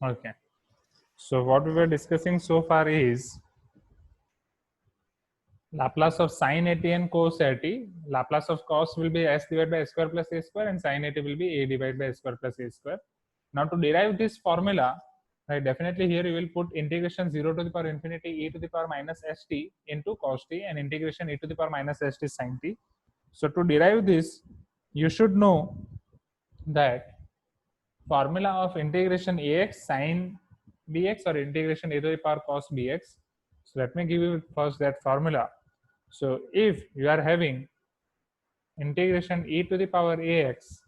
Okay. So what we were discussing so far is Laplace of sin at and cos at. Laplace of cos will be s divided by s square plus a square, and sin at will be a divided by s square plus a square. Now to derive this formula, right, definitely here you will put integration 0 to the power infinity e to the power minus st into cos t and integration e to the power minus st sin t. So to derive this, you should know that formula of integration ax sin bx or integration e to the power cos bx. So let me give you first that formula. So if you are having integration e to the power ax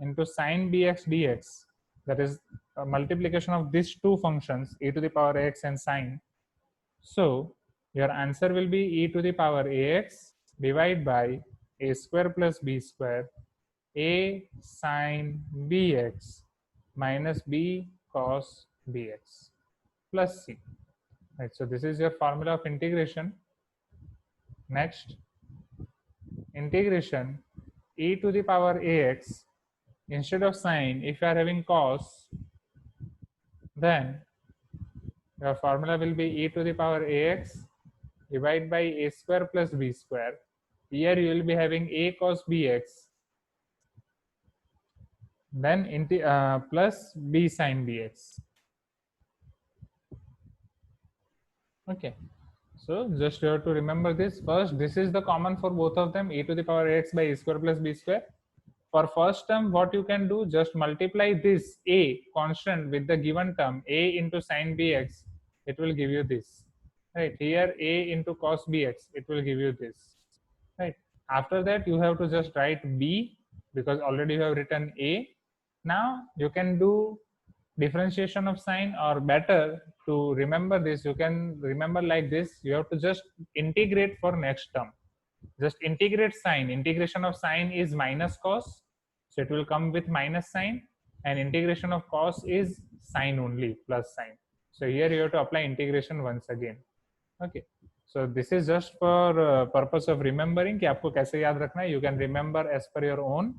into sin bx dx, that is a multiplication of these two functions e to the power x and sin. So your answer will be e to the power ax divided by a square plus b square a sin bx minus b cos bx plus c. Right, so this is your formula of integration. Next, integration e to the power ax, instead of sin, if you are having cos, then your formula will be e to the power ax divided by a square plus b square. Here you will be having a cos bx, then plus b sin bx. Okay, so just you have to remember this. First, this is the common for both of them, e to the power x by a square plus b square. For first term, what you can do, just multiply this a constant with the given term a into sin bx, it will give you this. Right, here a into cos bx, it will give you this. Right, after that you have to just write b because already you have written a. Now you can do differentiation of sign, or better to remember this, you can remember like this. You have to just integrate for next term. Just integrate sign. Integration of sign is minus cos, so it will come with minus sign, and integration of cos is sign only, plus sign. So here you have to apply integration once again. Okay, so this is just for purpose of remembering कि आपको कैसे याद रखना है. You can remember as per your own.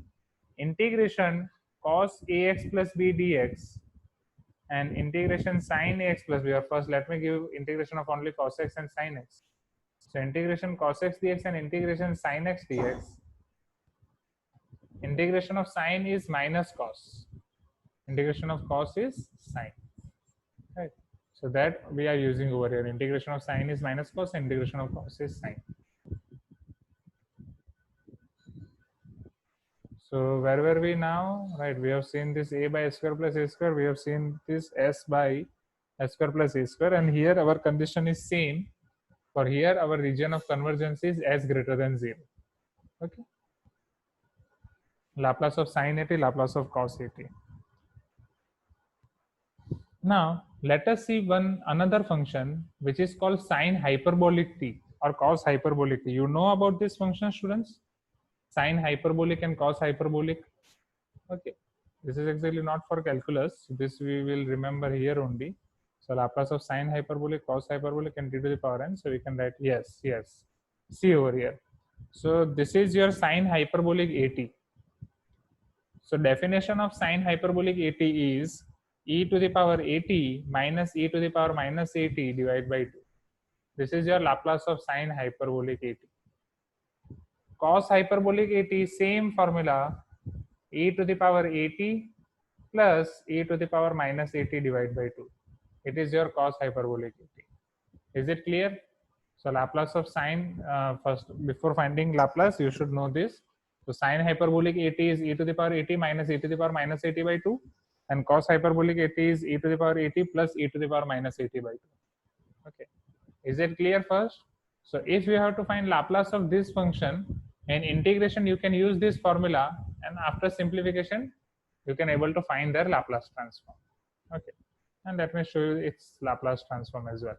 Integration cos ax plus b dx and integration sin ax plus b. Or first, let me give integration of only cos x and sin x. So integration cos x dx and integration sin x dx. Integration of sin is minus cos. Integration of cos is sin. Right. So that we are using over here. Integration of sin is minus cos. Integration of cos is sin. So where were we now? Right. We have seen this a by s square plus a square. We have seen this s by s square plus a square. And here our condition is same. For here, our region of convergence is s greater than 0. Okay. Laplace of sin at, Laplace of cos at. Now, let us see another function which is called sine hyperbolic t or cos hyperbolic t. You know about this function, students? Sine hyperbolic and cos hyperbolic. Okay. This is exactly not for calculus. This we will remember here only. So Laplace of sine hyperbolic, cos hyperbolic, and t to the power n. So we can write yes. See over here. So this is your sine hyperbolic at. So definition of sine hyperbolic at is e to the power at minus e to the power minus at divided by 2. This is your Laplace of sine hyperbolic at. Cos hyperbolic at, same formula, e to the power at plus e to the power minus at divided by 2. It is your cos hyperbolic at. Is it clear? So Laplace of sine, first before finding Laplace, you should know this. So sine hyperbolic at is e to the power at minus e to the power minus at by 2, and cos hyperbolic at is e to the power at plus e to the power minus at by 2. Okay, is it clear first? So if you have to find Laplace of this function in integration, you can use this formula, and after simplification, you can able to find their Laplace transform. Okay, and let me show you its Laplace transform as well.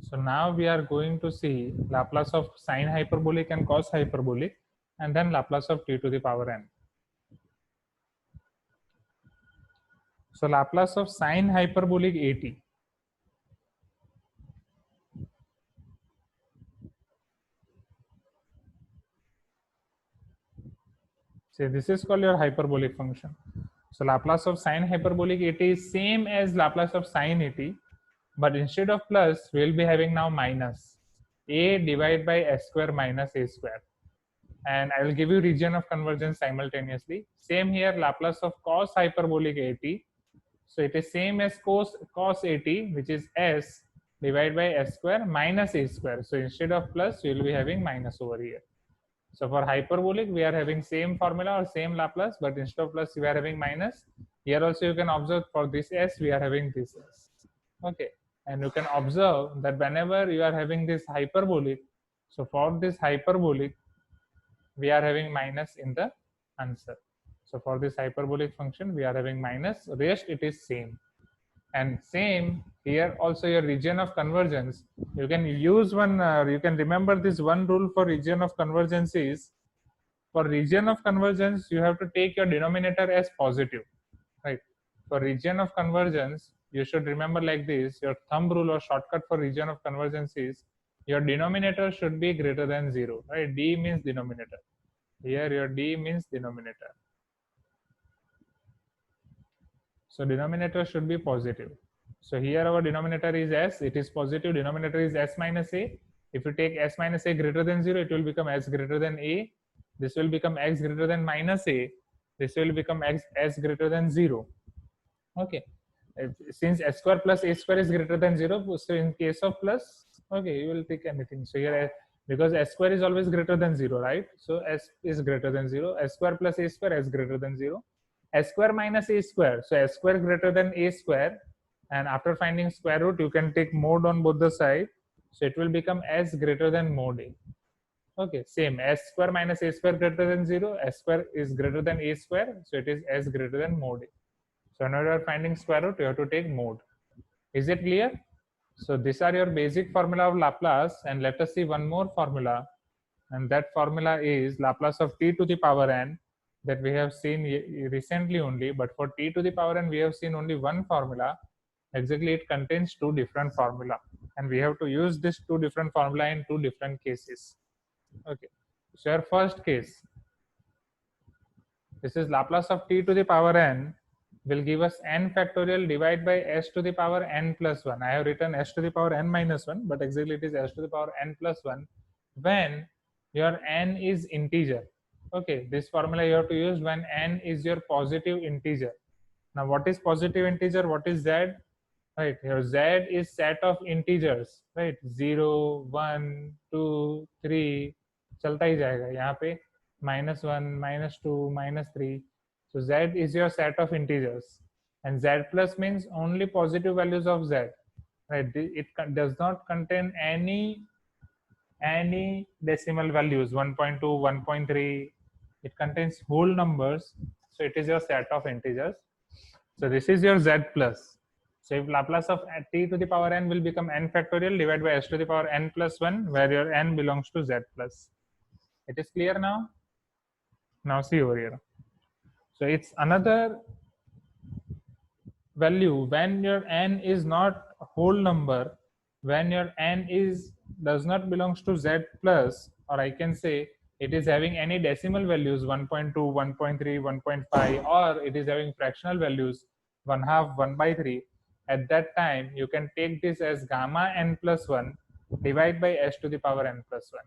So now we are going to see Laplace of sine hyperbolic and cos hyperbolic, and then Laplace of t to the power n. So Laplace of sine hyperbolic at. So this is called your hyperbolic function. So Laplace of sine hyperbolic at is same as Laplace of sine at, but instead of plus, we will be having now minus a divided by s square minus a square. And I will give you region of convergence simultaneously. Same here, Laplace of cos hyperbolic at. So it is same as cos at, which is s divided by s square minus a square. So instead of plus, we will be having minus over here. So for hyperbolic, we are having same formula or same Laplace, but instead of plus, we are having minus. Here also you can observe for this s, we are having this s. Okay, and you can observe that whenever you are having this hyperbolic, so for this hyperbolic, we are having minus in the answer. So for this hyperbolic function, we are having minus, rest it is same. And same here also your region of convergence, you can use one, you can remember this one rule for region of convergence is, for region of convergence, you have to take your denominator as positive, right? For region of convergence, you should remember like this, your thumb rule or shortcut for region of convergence is, your denominator should be greater than 0, right? D means denominator. Here your D means denominator. So denominator should be positive. So here our denominator is s, it is positive, denominator is s minus a. If you take s minus a greater than 0, it will become s greater than a. This will become x greater than minus a. This will become s greater than 0. Okay. Since s square plus a square is greater than 0, so in case of plus, okay, you will take anything. So here, because s square is always greater than 0, right? So s is greater than 0. S square plus a square, s greater than 0. S square minus a square. So s square greater than a square. And after finding square root, you can take mod on both the sides. So it will become s greater than mod a. Okay, same, s square minus a square greater than 0. S square is greater than a square. So it is s greater than mod a. So now you are finding square root, you have to take mod. Is it clear? So these are your basic formula of Laplace, and let us see one more formula, and that formula is Laplace of t to the power n, that we have seen recently only, but for t to the power n we have seen only one formula. Exactly, it contains two different formula, and we have to use this two different formula in two different cases. Okay, so your first case, this is Laplace of t to the power n will give us n factorial divided by s to the power n plus 1. I have written s to the power n minus 1, but exactly it is s to the power n plus 1 when your n is integer. Okay, this formula you have to use when n is your positive integer. Now what is positive integer? What is z? Right, here z is set of integers, right? 0, 1, 2, 3, चलता ही जाएगा यहाँ पे -1, -2, -3. So z is your set of integers, and z plus means only positive values of z, right? It does not contain any decimal values, 1.2, 1.3. It contains whole numbers, so it is your set of integers. So this is your z plus. So if Laplace of t to the power n will become n factorial divided by s to the power n plus 1, where your n belongs to z plus. It is clear now? Now see over here. So it's another value when your n is not a whole number, when your n does not belongs to z plus, or I can say it is having any decimal values 1.2, 1.3, 1.5, or it is having fractional values 1/2, 1/3. At that time, you can take this as gamma n plus 1 divided by s to the power n plus 1.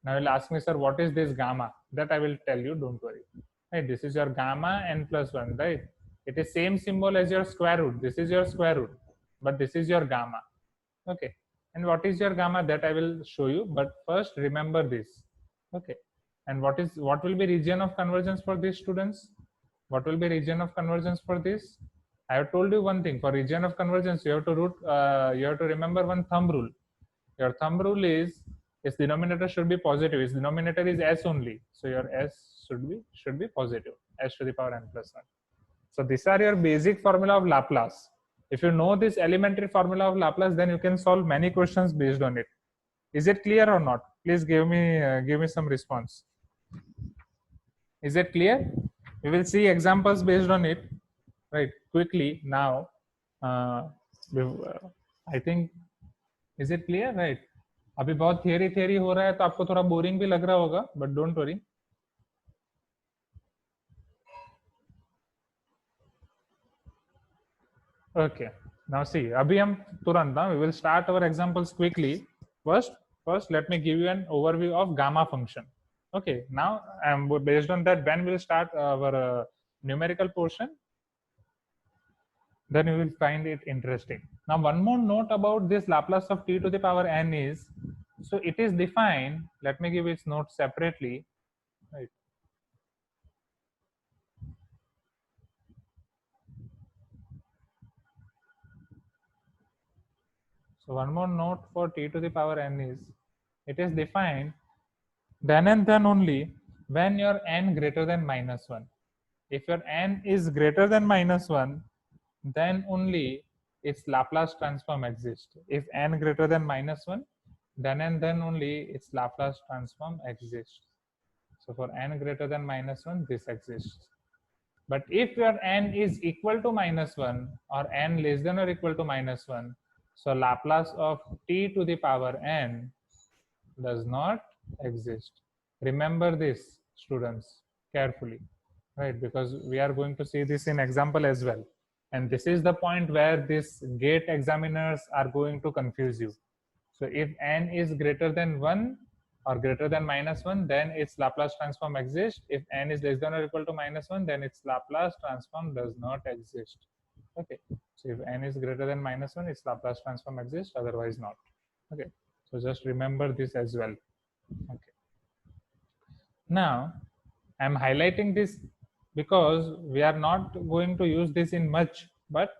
Now you'll ask me, sir, what is this gamma? That I will tell you, don't worry. Right, this is your gamma n plus 1, right? It is same symbol as your square root. This is your square root, but this is your gamma. Okay, and what is your gamma? That I will show you, but first remember this. Okay, and what will be region of convergence for these students? What will be region of convergence for this? I have told you one thing. For region of convergence, you have to remember one thumb rule. Your thumb rule is its denominator should be positive. Its denominator is s only, so your s should be positive, s to the power n plus 1. So these are your basic formula of Laplace. If you know this elementary formula of Laplace, then you can solve many questions based on it. Is it clear or not? Please give me some response. Is it clear? We will see examples based on it, right? Quickly now. I think, is it clear, right? अभी बहुत theory हो रहा है तो आपको थोड़ा boring भी लग रहा होगा, but don't worry. Okay. Now see, abhi hum turant we will start our examples quickly. First, let me give you an overview of gamma function. Okay. Now, based on that, when we'll start our numerical portion, then you will find it interesting. Now, one more note about this Laplace of t to the power n is, so it is defined. Let me give its note separately. Right. So one more note for t to the power n is, it is defined then and then only when your n greater than -1. If your n is greater than -1, then only its Laplace transform exists. If n greater than -1, then and then only its Laplace transform exists. So for n greater than -1, this exists. But if your n is equal to -1 or n less than or equal to -1, so Laplace of t to the power n does not exist. Remember this, students, carefully, right? Because we are going to see this in example as well. And this is the point where this gate examiners are going to confuse you. So if n is greater than 1 or greater than -1, then its Laplace transform exists. If n is less than or equal to -1, then its Laplace transform does not exist. Okay. So if n is greater than -1, its Laplace transform exists, otherwise not. Okay. So just remember this as well. Okay. Now, I'm highlighting this because we are not going to use this in much, but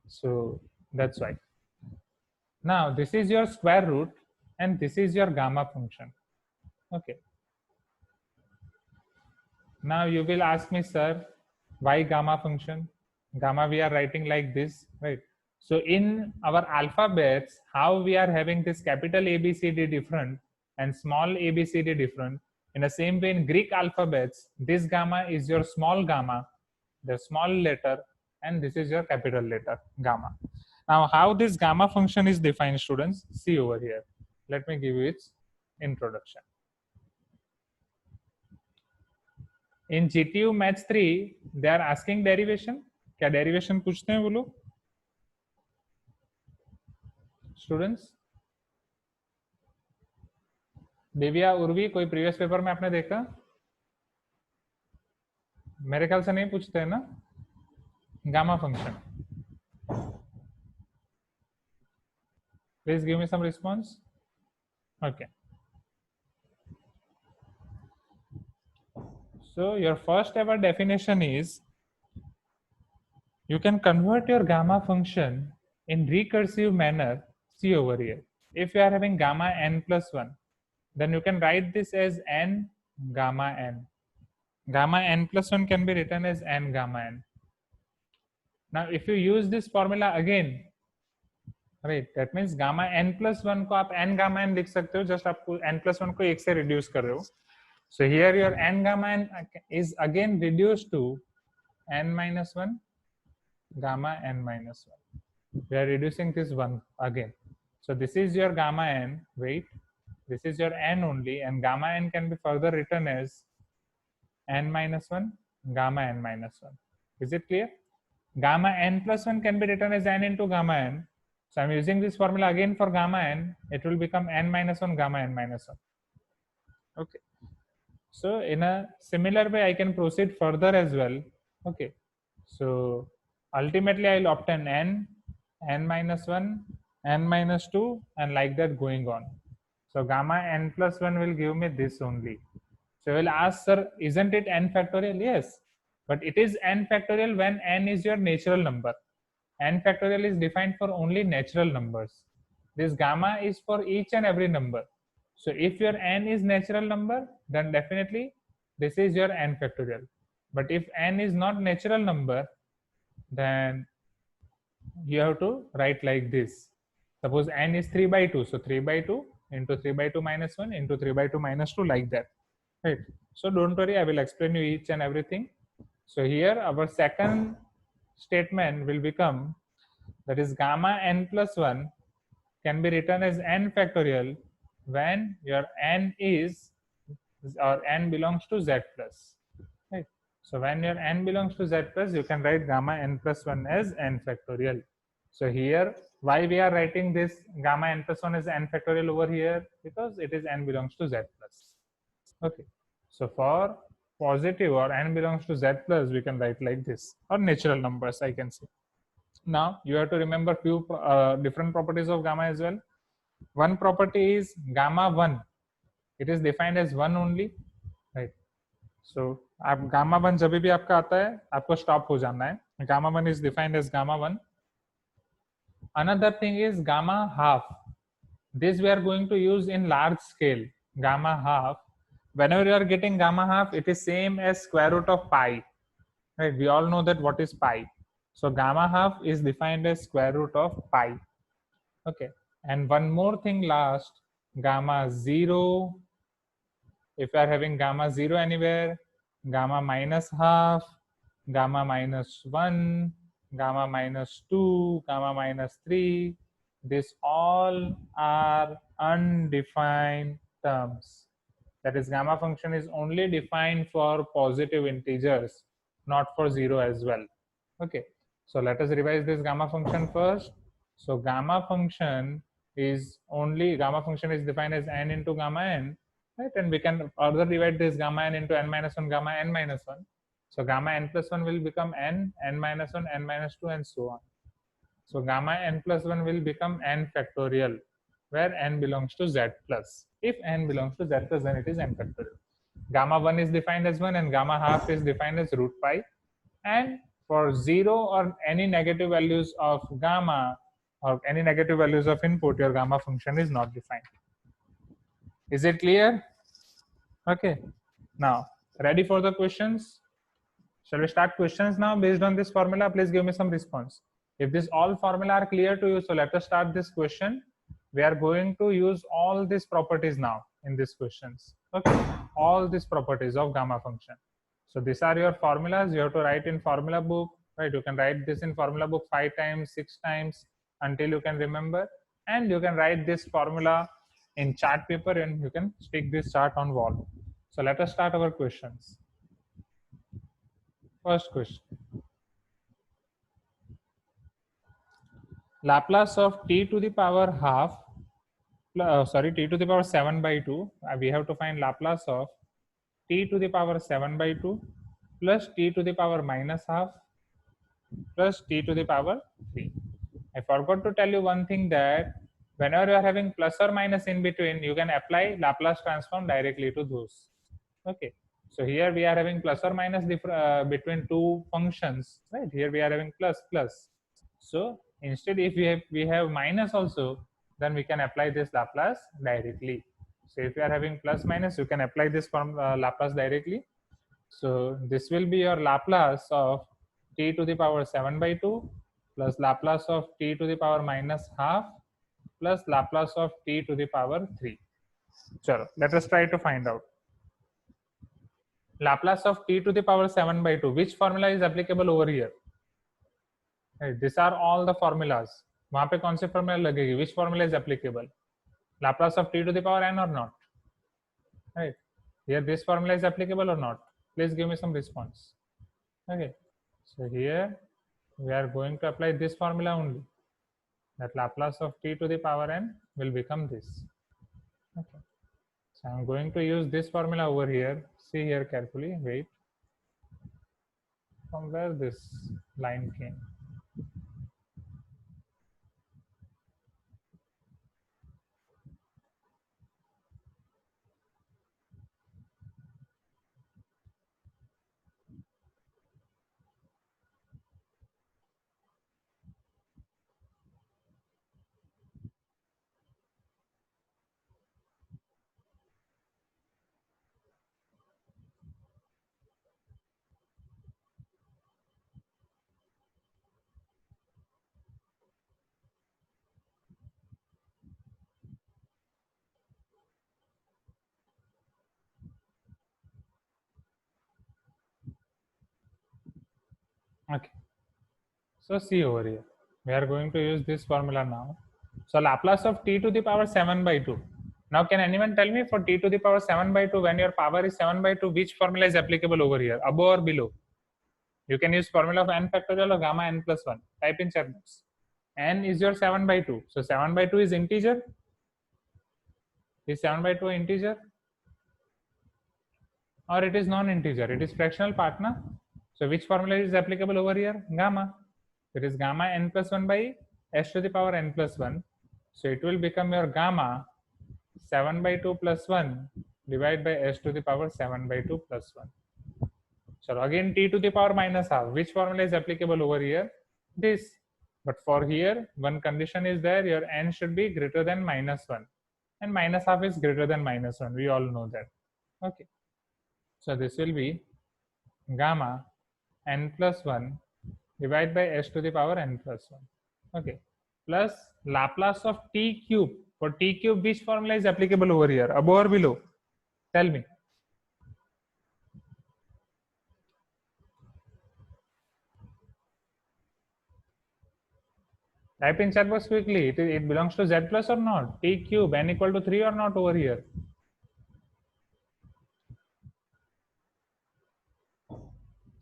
so that's why. Now, this is your square root and this is your gamma function. Okay. Now you will ask me, sir, why gamma function? Gamma we are writing like this, right? So in our alphabets, how we are having this capital ABCD different and small ABCD different. In the same way, in Greek alphabets, this gamma is your small gamma, the small letter, and this is your capital letter, gamma. Now, how this gamma function is defined, students? See over here. Let me give you its introduction. In GTU maths 3 they are asking derivation. क्या derivation पूछते हैं वो लोग students? Divya, Urvi, कोई previous paper में आपने देखा? मेरे ख्याल से नहीं पूछते हैं ना gamma function. Please give me some response. Okay. So your first ever definition is, you can convert your gamma function in recursive manner. See over here. If you are having gamma n plus 1, then you can write this as n gamma n. Gamma n plus 1 can be written as n gamma n. Now if you use this formula again, right, that means gamma n plus 1 को आप n gamma n लिख सकते हो, just आपको n plus 1 को 1 से reduce कर रहे हो. So here your n gamma n is again reduced to n minus 1 gamma n minus 1. We are reducing this one again. So this is your gamma n, wait, this is your n only, and gamma n can be further written as n minus 1 gamma n minus 1. Is it clear? Gamma n plus 1 can be written as n into gamma n. So I'm using this formula again for gamma n. It will become n minus 1 gamma n minus 1. Okay. So in a similar way, I can proceed further as well. Okay. So ultimately, I'll obtain n, n minus 1, n minus 2, and like that going on. So gamma n plus 1 will give me this only. So I will ask, sir, isn't it n factorial? Yes, but it is n factorial when n is your natural number. N factorial is defined for only natural numbers. This gamma is for each and every number. So if your n is natural number, then definitely this is your n factorial. But if n is not natural number, then you have to write like this. Suppose n is 3 by 2. So 3 by 2 into 3 by 2 minus 1 into 3 by 2 minus 2, like that. Right. So don't worry, I will explain you each and everything. So here our second statement will become, that is gamma n plus 1 can be written as n factorial when your n is, or n belongs to z plus. Right. So when your n belongs to z plus, you can write gamma n plus 1 as n factorial. So here, why we are writing this gamma n plus 1 as n factorial over here? Because it is n belongs to z plus. Okay. So for positive or n belongs to z plus, we can write like this, or natural numbers, I can say. Now you have to remember few different properties of gamma as well. One property is gamma 1. It is defined as 1 only, right? So आप gamma one जब भी आपका आता है आपको stop हो जाना है. Gamma 1 is defined as gamma 1. Another thing is gamma half. This we are going to use in large scale. Gamma half. Whenever you are getting gamma half, it is same as square root of pi. Right? We all know that what is pi. So gamma half is defined as square root of pi. Okay. And one more thing last, gamma 0. If you are having gamma 0 anywhere, gamma minus half, gamma minus 1, gamma minus 2, gamma minus 3, these all are undefined terms. That is, gamma function is only defined for positive integers, not for 0 as well. Okay, so let us revise this gamma function first. So gamma function is defined as n into gamma n, right? And we can further divide this gamma n into n minus 1, gamma n minus 1. So gamma n plus 1 will become n, n minus 1, n minus 2, and so on. So gamma n plus 1 will become n factorial, where n belongs to z plus. If n belongs to z plus, then it is n factorial. Gamma 1 is defined as 1 and gamma half is defined as root pi. And for 0 or any negative values of gamma or any negative values of input, your gamma function is not defined. Is it clear? Okay. Now, ready for the questions? Shall we start questions now based on this formula? Please give me some response. If this all formula are clear to you, so let us start this question. We are going to use all these properties now in these questions. Okay, all these properties of gamma function. So these are your formulas. You have to write in formula book, right? You can write this in formula book 5 times, 6 times until you can remember, and you can write this formula in chart paper and you can stick this chart on wall. So let us start our questions. First question. Laplace of t to the power half, t to the power 7 by 2. We have to find Laplace of t to the power 7 by 2 plus t to the power minus half plus t to the power 3. I forgot to tell you one thing, that whenever you are having plus or minus in between, you can apply Laplace transform directly to those. Okay. So here we are having plus or minus between two functions, right? Here we are having plus plus. So instead, if we have minus also, then we can apply this Laplace directly. So if you are having plus minus, you can apply this from Laplace directly. So this will be your Laplace of t to the power 7 by 2 plus Laplace of t to the power minus half plus Laplace of t to the power 3. Chalo, let us try to find out. Laplace of t to the power 7 by 2. Which formula is applicable over here? Right, these are all the formulas. वहाँ पे कौन से formula लगेगी? Which formula is applicable? Laplace of t to the power n or not? Right. Here this formula is applicable or not? Please give me some response. Okay. So here we are going to apply this formula only. That Laplace of t to the power n will become this. Okay. So I'm going to use this formula over here. See here carefully. Wait. From where this line came? Okay. So see over here. We are going to use this formula now. So Laplace of t to the power 7 by 2. Now, can anyone tell me for t to the power 7 by 2, when your power is 7 by 2, which formula is applicable over here, above or below? You can use formula of n factorial or gamma n plus 1. Type in chat box. N is your 7 by 2. So 7 by 2 is integer. Is 7 by 2 integer? Or it is non-integer? It is fractional part, na? So which formula is applicable over here? Gamma. It is gamma n plus 1 by s to the power n plus 1. So it will become your gamma 7 by 2 plus 1 divided by s to the power 7 by 2 plus 1. So again t to the power minus half. Which formula is applicable over here? This. But for here, one condition is there, your n should be greater than minus 1. And minus half is greater than minus 1. We all know that. Okay. So this will be gamma n plus 1 divided by s to the power n plus 1. Okay. Plus Laplace of t cube. For t cube, which formula is applicable over here? Above or below? Tell me. Type in chat box quickly. It belongs to z plus or not? T cube, n equal to 3 or not over here?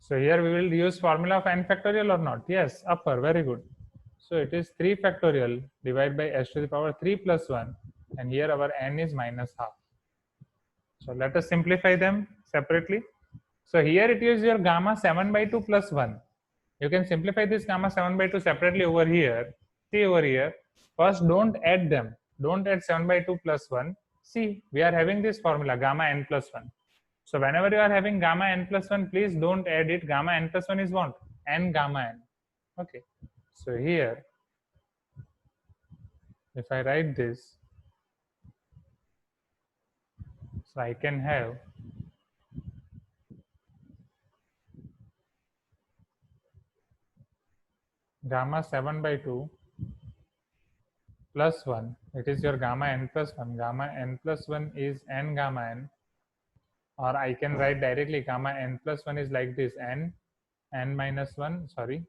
So here we will use formula of n factorial or not? Yes, upper, very good. So it is 3 factorial divided by s to the power 3 plus 1, and here our n is minus half. So let us simplify them separately. So here it is your gamma 7 by 2 plus 1. You can simplify this gamma 7 by 2 separately over here. See over here. First, don't add them. Don't add 7 by 2 plus 1. See, we are having this formula gamma n plus 1. So whenever you are having gamma n plus 1, please don't add it. Gamma n plus 1 is what? N gamma n. Okay. So here, if I write this, so I can have gamma 7 by 2 plus 1. It is your gamma n plus 1. Gamma n plus 1 is n gamma n. Or I can write directly gamma n plus 1 is like this, n minus 1, sorry,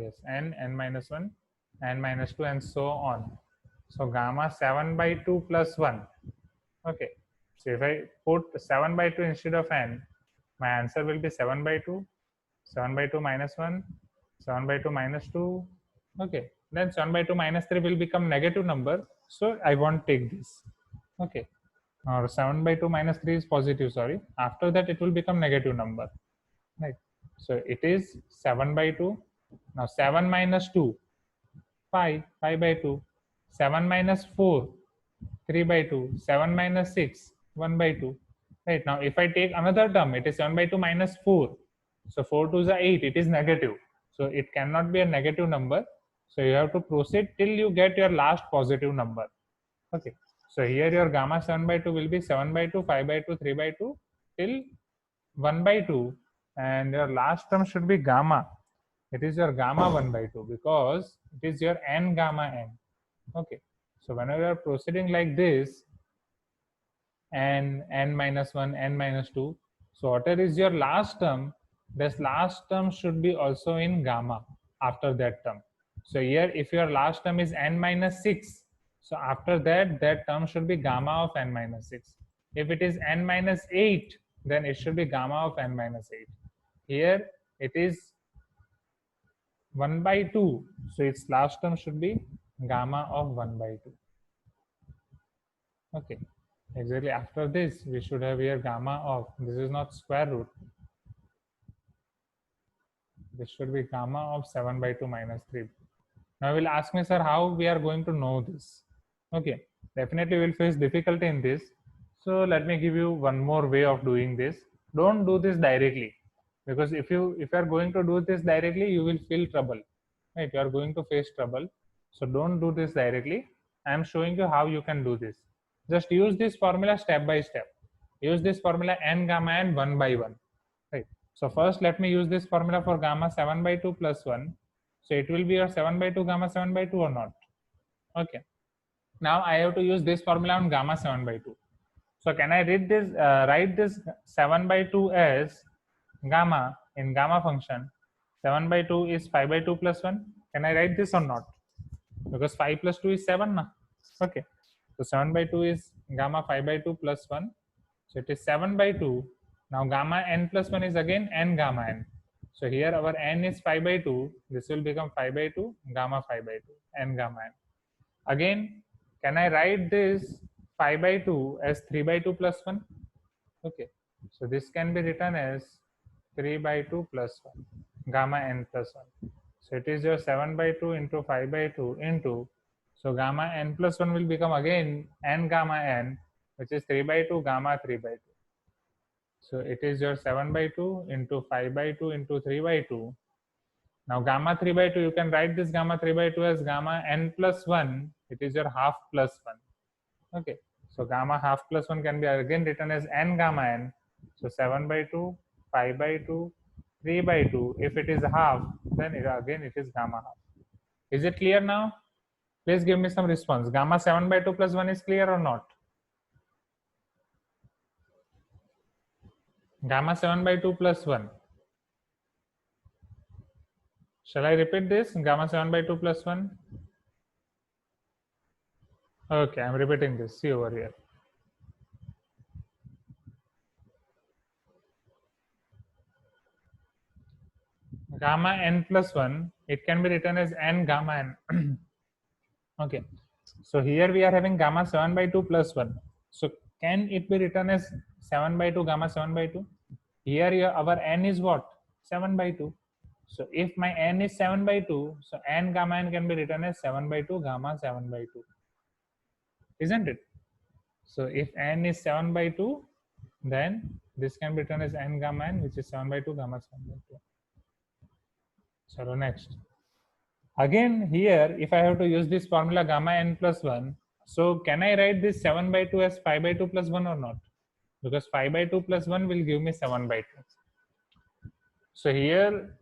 yes, n minus 1, n minus 2, and so on. So gamma 7 by 2 plus 1. Okay, so if I put 7 by 2 instead of n, my answer will be 7 by 2, 7 by 2 minus 1, 7 by 2 minus 2. Okay, then 7 by 2 minus 3 will become negative number, so I won't take this. Okay, or 7 by 2 minus 3 is positive, sorry. After that, it will become negative number, right? So it is 7 by 2. Now 7 minus 2, 5 by 2. 7 minus 4, 3 by 2. 7 minus 6, 1 by 2. Right, now if I take another term, it is 7 by 2 minus 4. So 4 to the 8, it is negative. So it cannot be a negative number. So you have to proceed till you get your last positive number. Okay. So here your gamma 7 by 2 will be 7 by 2, 5 by 2, 3 by 2 till 1 by 2, and your last term should be gamma. It is your gamma 1 by 2 because it is your n gamma n. Okay. So whenever you are proceeding like this, n minus 1, n minus 2, so whatever is your last term, this last term should be also in gamma after that term. So here if your last term is n minus 6, so after that, that term should be gamma of n minus 6. If it is n minus 8, then it should be gamma of n minus 8. Here it is 1 by 2, so its last term should be gamma of 1 by 2. Okay, exactly after this, we should have here gamma of, this is not square root, this should be gamma of 7 by 2 minus 3. Now you will ask me, sir, how we are going to know this? Okay, definitely we will face difficulty in this. So let me give you one more way of doing this. Don't do this directly, because if you are going to do this directly, you will feel trouble, right? You are going to face trouble. So don't do this directly. I am showing you how you can do this. Just use this formula step by step. Use this formula n gamma n 1 by 1, right? So first let me use this formula for gamma 7 by 2 plus 1. So it will be your 7 by 2 gamma 7 by 2 or not? Okay. Now I have to use this formula on gamma 7 by 2. So can I read this, write this 7 by 2 as gamma in gamma function? 7 by 2 is 5 by 2 plus 1. Can I write this or not? Because 5 plus 2 is 7 now. Okay. So 7 by 2 is gamma 5 by 2 plus 1. So it is 7 by 2. Now gamma n plus 1 is again n gamma n. So here our n is 5 by 2. This will become 5 by 2 gamma 5 by 2 n gamma n. Again, can I write this 5 by 2 as 3 by 2 plus 1? Okay. So this can be written as 3 by 2 plus 1 gamma n plus 1. So it is your 7 by 2 into 5 by 2 into, so gamma n plus 1 will become again n gamma n, which is 3 by 2 gamma 3 by 2. So it is your 7 by 2 into 5 by 2 into 3 by 2. Now gamma 3 by 2, you can write this gamma 3 by 2 as gamma n plus 1. It is your half plus 1. Okay. So gamma half plus 1 can be again written as n gamma n. So 7 by 2, 5 by 2, 3 by 2. If it is half, then again it is gamma half. Is it clear now? Please give me some response. Gamma 7 by 2 plus 1 is clear or not? Gamma 7 by 2 plus 1. Shall I repeat this? Gamma 7 by 2 plus 1. Okay, I'm repeating this. See over here. Gamma n plus 1, it can be written as n gamma n. Okay. So here we are having gamma 7 by 2 plus 1. So can it be written as 7 by 2 gamma 7 by 2? Here our n is what? 7 by 2. So if my n is 7 by 2, so n gamma n can be written as 7 by 2 gamma 7 by 2. Isn't it? So if n is 7 by 2, then this can be written as n gamma n, which is 7 by 2 gamma 7 by 2. So next. Again here, if I have to use this formula gamma n plus 1, so can I write this 7 by 2 as 5 by 2 plus 1 or not? Because 5 by 2 plus 1 will give me 7 by 2. So here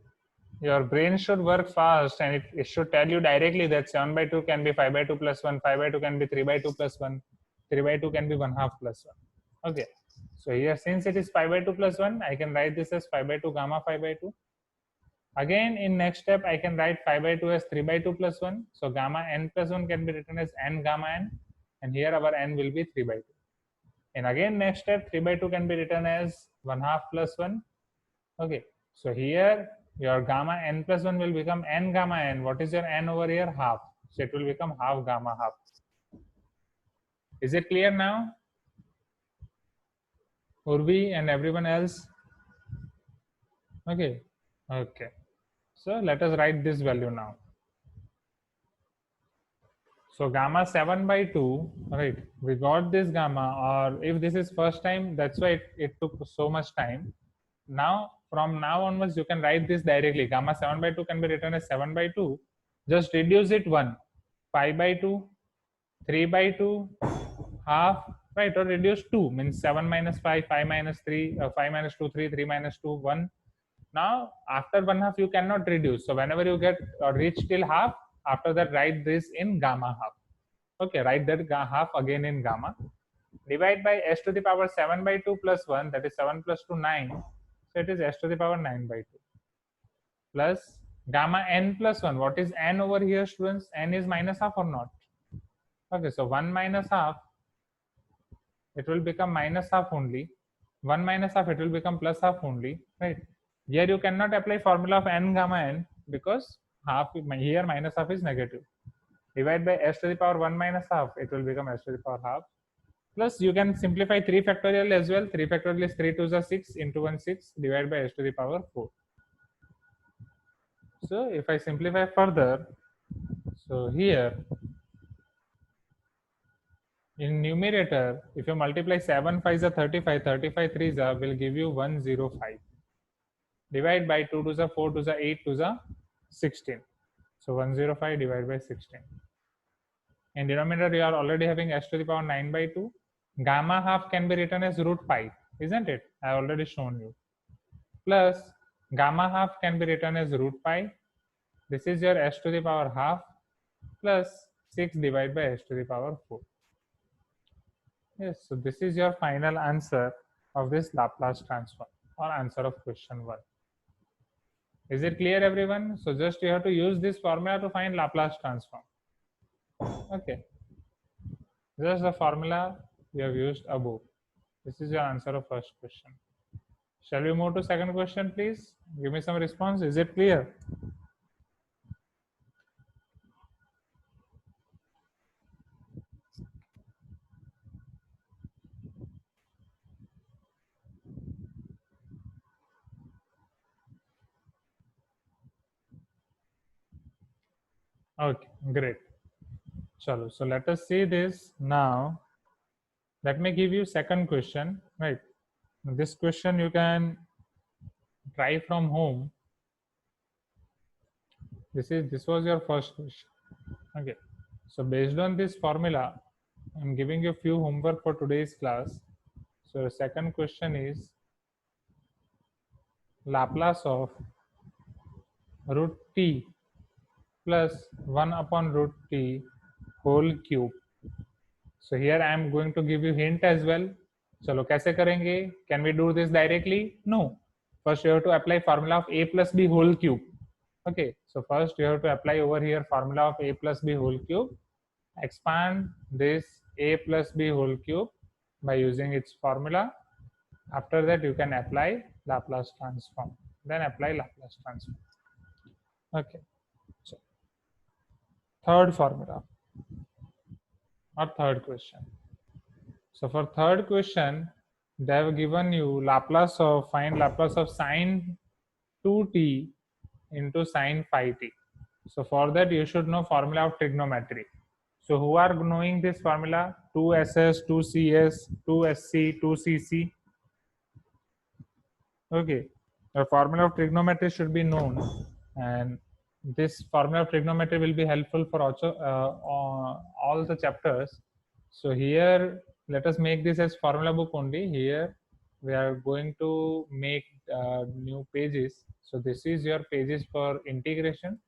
your brain should work fast and it should tell you directly that 7 by 2 can be 5 by 2 plus 1, 5 by 2 can be 3 by 2 plus 1, 3 by 2 can be 1 half plus 1. Okay. So here since it is 5 by 2 plus 1, I can write this as 5 by 2 gamma 5 by 2. Again, in next step, I can write 5 by 2 as 3 by 2 plus 1. So gamma n plus 1 can be written as n gamma n. And here our n will be 3 by 2. And again, next step, 3 by 2 can be written as 1 half plus 1. Okay. So here, your gamma n plus 1 will become n gamma n. What is your n over here? Half. So it will become half gamma half. Is it clear now? Urvi and everyone else? Okay. Okay. So let us write this value now. So gamma 7 by 2, right? We got this gamma, or if this is first time, that's why it took so much time. Now, from now onwards, you can write this directly. Gamma 7 by 2 can be written as 7 by 2. Just reduce it 1. 5 by 2, 3 by 2, half, right? Or reduce 2, means 7 minus 5, 5 minus 3, 5 minus 2, 3, 3 minus 2, 1. Now, after 1 half, you cannot reduce. So whenever you get or reach till half, after that, write this in gamma half. Okay, write that half again in gamma. Divide by s to the power 7 by 2 plus 1, that is 7 plus 2, 9. So it is s to the power 9 by 2. Plus gamma n plus 1. What is n over here, students? N is minus half or not? Okay, so 1 minus half, it will become minus half only. 1 minus half, it will become plus half only, right? Here you cannot apply formula of n gamma n because half here minus half is negative. Divide by s to the power 1 minus half, it will become s to the power half. Plus you can simplify 3 factorial as well. 3 factorial is 3 to the 6 into 1 6 divided by s to the power 4. So if I simplify further, so here in numerator, if you multiply 7 5 is a 35, 35 3 is a will give you 105. Divide by 2 to the 4 to the 8 to the 16. So 105 divided by 16. In denominator, you are already having s to the power 9 by 2. Gamma half can be written as root pi, isn't it? I already shown you. Plus gamma half can be written as root pi. This is your s to the power half plus 6 divided by s to the power 4. Yes, so this is your final answer of this Laplace transform or answer of question 1. Is it clear, everyone? So just you have to use this formula to find Laplace transform. Okay. Just the formula we have used above. This is your answer of first question. Shall we move to second question, please? Give me some response. Is it clear? Okay, great. Chalo. So let us see this now. Let me give you second question. Right. This question you can try from home. This was your first question. Okay. So based on this formula, I'm giving you a few homework for today's class. So the second question is Laplace of root t plus 1 upon root t whole cube. So here I am going to give you hint as well. चलो कैसे करेंगे? Can we do this directly? No. First you have to apply formula of a plus b whole cube. Okay, so first you have to apply over here formula of a plus b whole cube. Expand this a plus b whole cube by using its formula. After that you can apply Laplace transform. Then apply Laplace transform. Okay, so third formula or third question. So for third question, they have given you Laplace of find Laplace of sine 2t into sine phi t. So for that you should know formula of trigonometry. So who are knowing this formula? 2ss, 2cs, 2sc, 2cc. Okay, the formula of trigonometry should be known, and this formula of trigonometry will be helpful for also all the chapters. So here let us make this as formula book only. Here we are going to make new pages. So this is your pages for integration.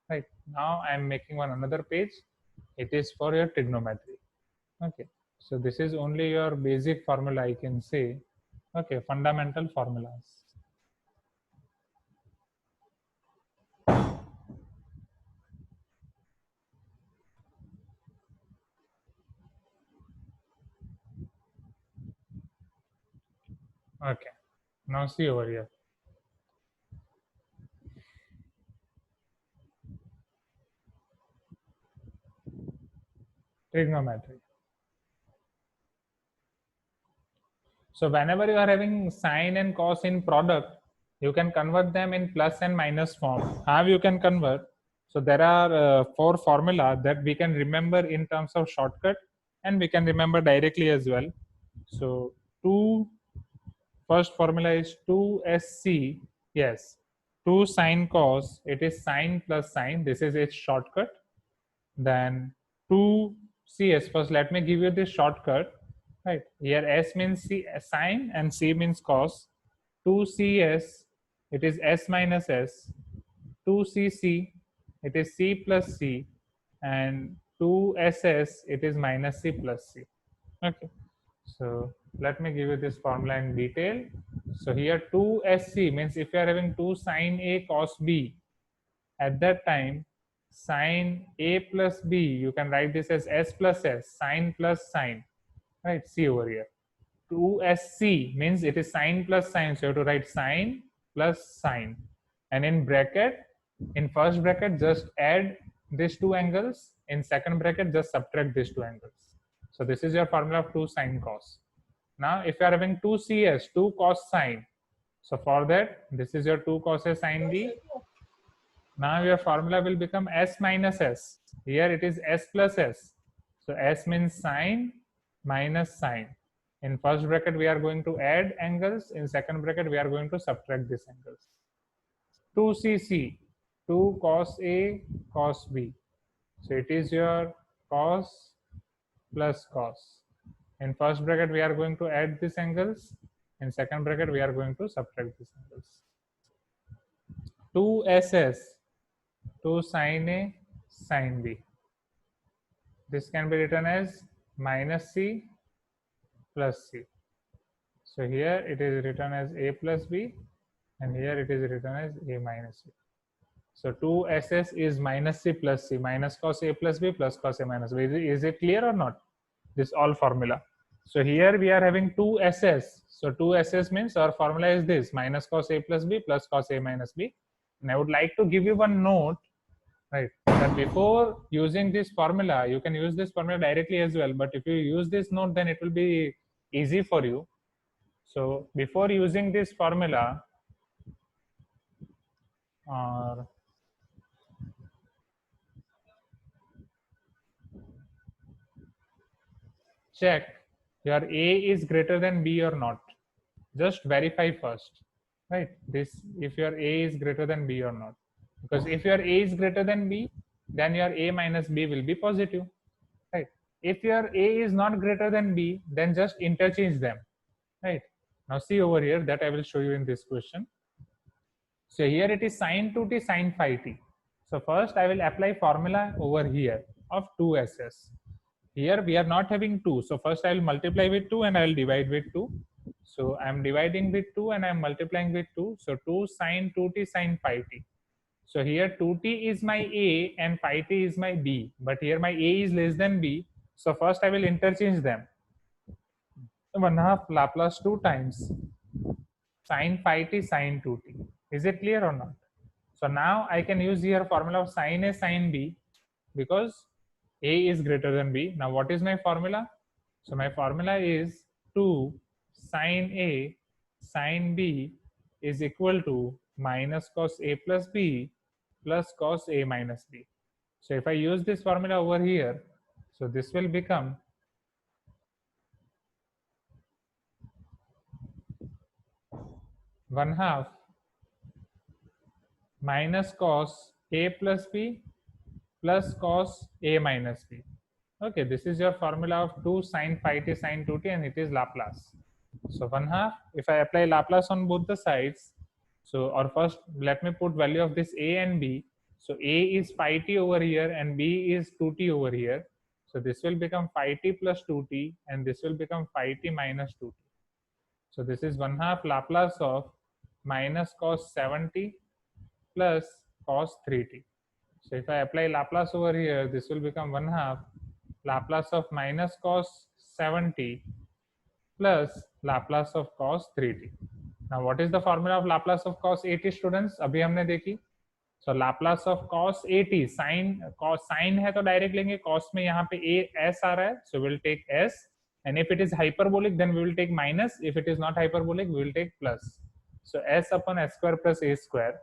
Right now I am making one another page. It is for your trigonometry. Okay, so this is only your basic formula, I can say. Okay, fundamental formulas. Okay, now see over here. Trigonometry. So whenever you are having sine and cos in product, you can convert them in plus and minus form. How you can convert? So there are four formula that we can remember in terms of shortcut, and we can remember directly as well. So first formula is 2sc. Yes, 2 sine cos. It is sine plus sine. This is its shortcut. Then 2cs. First, let me give you this shortcut. Right here, s means sine and c means cos. 2cs, it is s minus s. 2cc, it is c plus c, and 2ss, it is minus c plus c. Okay, so let me give you this formula in detail. So here 2sc means if you are having 2 sine a cos b, at that time sine a plus b, you can write this as s plus s, sine plus sine. Right, see over here. 2sc means it is sine plus sine, so you have to write sine plus sine, and in bracket, in first bracket just add these two angles, in second bracket just subtract these two angles. So this is your formula of 2 sine cos. Now if you are having 2cs, 2 cos sine, so for that this is your 2 cos a sine b. Now your formula will become s minus s. Here it is s plus s. So s means sine minus sine. In first bracket we are going to add angles. In second bracket we are going to subtract these angles. 2cc, 2 cos a cos b. So it is your cos plus cos. In first bracket we are going to add these angles. In second bracket we are going to subtract these angles. 2ss, 2 sine a sine b. This can be written as minus c plus c. So here it is written as a plus b, and here it is written as a minus b. So 2ss is minus c plus c, minus cos a plus b plus cos a minus b. Is it clear or not? this all formula. So here we are having two S's. So two S's means our formula is this, minus cos A plus B plus cos A minus B. And I would like to give you one note, right, that before using this formula, you can use this formula directly as well, but if you use this note, then it will be easy for you. So before using this formula, check your A is greater than B or not. Just verify first, right? This, if your A is greater than B or not. Because if your A is greater than B, then your A minus B will be positive, right? If your A is not greater than B, then just interchange them, right? Now see over here, that I will show you in this question. So here it is sine 2t sine phi t. So first I will apply formula over here of 2ss. Here we are not having 2. So first I will multiply with 2 and I will divide with 2. So I am dividing with 2 and I am multiplying with 2. So 2 sine 2t sine phi t. So here 2t is my A and phi t is my B. But here my A is less than B. So first I will interchange them. 1/2 Laplace 2 times sine phi t sine 2t. Is it clear or not? So now I can use here formula of sine A sine B because A is greater than B. Now what is my formula? So my formula is 2 sine A sine B is equal to minus cos A plus B plus cos A minus B. So if I use this formula over here, so this will become 1/2 minus cos A plus B plus cos A minus B. Okay, this is your formula of 2 sine phi t sine 2t and it is Laplace. So 1/2, if I apply Laplace on both the sides, so or first let me put value of this A and B. So A is phi t over here and B is 2t over here. So this will become phi t plus 2t and this will become phi t minus 2t. So this is 1/2 Laplace of minus cos 7t plus cos 3t. So if I apply Laplace over here, this will become 1/2 Laplace of minus cos 7t plus Laplace of cos 3t. Now what is the formula of Laplace of cos 80 students? अभी हमने देखी. So Laplace of cos 80 sin है तो direct लेंगे, cos में यहाँ पे s आ रहा है, so we'll take s, and if it is hyperbolic then we will take minus, if it is not hyperbolic we will take plus. So s upon s square plus a square.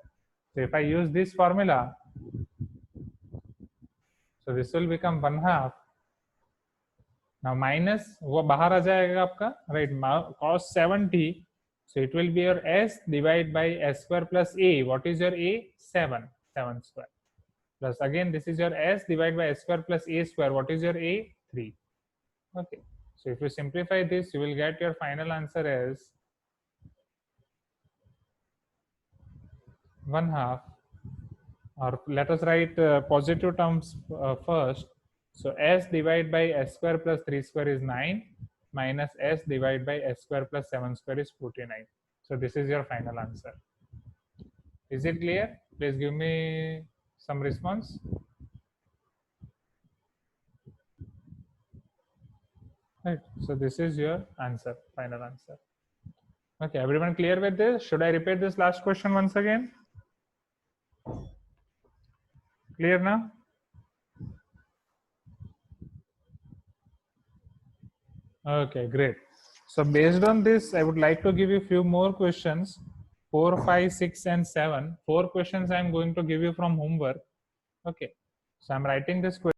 So if I use this formula, so this will become 1/2. Now minus वो बाहर आ जाएगा आपका, right? Cos 7t, so it will be your s divided by s square plus a. What is your a? 7 square. Plus again this is your s divided by s square plus a square. What is your a? 3. Okay. So if you simplify this, you will get your final answer as 1/2. Or let us write positive terms first. So s divided by s square plus 3 square is 9 minus s divided by s square plus 7 square is 49. So this is your final answer. Is it clear? Please give me some response. Right. So this is your answer, final answer. Okay, everyone clear with this? Should I repeat this last question once again? Clear now? Okay, great. So based on this, I would like to give you a few more questions. 4, 5, 6, and 7. 4 questions I am going to give you from homework. Okay. So I'm writing this question.